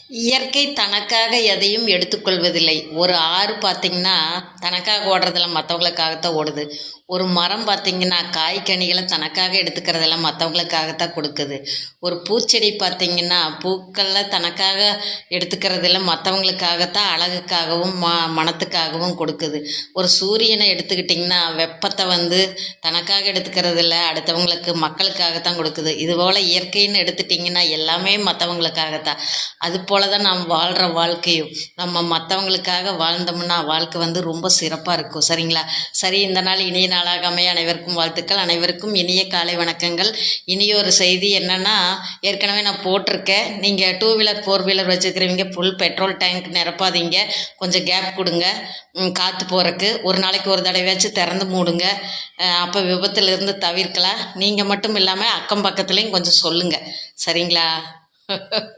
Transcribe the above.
இயற்கை தனக்காக எதையும் எடுத்துக்கொள்வதில்லை. ஒரு ஆறு பார்த்திங்கன்னா தனக்காக ஓடுறதில்ல, மற்றவங்களுக்காகத்தான் ஓடுது. ஒரு மரம் பார்த்திங்கன்னா காய்கனிகளை தனக்காக எடுத்துக்கிறதெல்லாம் மற்றவங்களுக்காகத்தான் கொடுக்குது. ஒரு பூச்செடி பார்த்திங்கன்னா பூக்களில் தனக்காக எடுத்துக்கிறதில்ல, மற்றவங்களுக்காகத்தான் அழகுக்காகவும் மனத்துக்காகவும் கொடுக்குது. ஒரு சூரியனை எடுத்துக்கிட்டிங்கன்னா வெப்பத்தை தனக்காக எடுத்துக்கிறதில்ல, அடுத்தவங்களுக்கு மக்களுக்காகத்தான் கொடுக்குது. இதுபோல் இயற்கைன்னு எடுத்துட்டிங்கன்னா எல்லாமே மற்றவங்களுக்காகத்தான். அதுபோல் தான் நாம் வாழ்கிற வாழ்க்கையும் நம்ம மற்றவங்களுக்காக வாழ்ந்தோம்னா வாழ்க்கை ரொம்ப சிறப்பாக இருக்கும். சரிங்களா? சரி, இந்த நாள் இனிய நாளாக அமைய அனைவருக்கும் வாழ்த்துக்கள். அனைவருக்கும் இனிய காலை வணக்கங்கள். இனியொரு செய்தி என்னென்னா, ஏற்கனவே நான் போட்டிருக்கேன், நீங்கள் 2 வீலர் 4 வீலர் வச்சுருக்கிறவங்க ஃபுல் பெட்ரோல் டேங்க் நிரப்பாதீங்க, கொஞ்சம் கேப் கொடுங்க காற்று போகிறக்கு. ஒரு நாளைக்கு ஒரு தடவையாச்சும் திறந்து மூடுங்க, அப்போ விபத்துலேருந்து தவிர்க்கலாம். நீங்கள் மட்டும் இல்லாமல் அக்கம் பக்கத்துலேயும் கொஞ்சம் சொல்லுங்கள். சரிங்களா?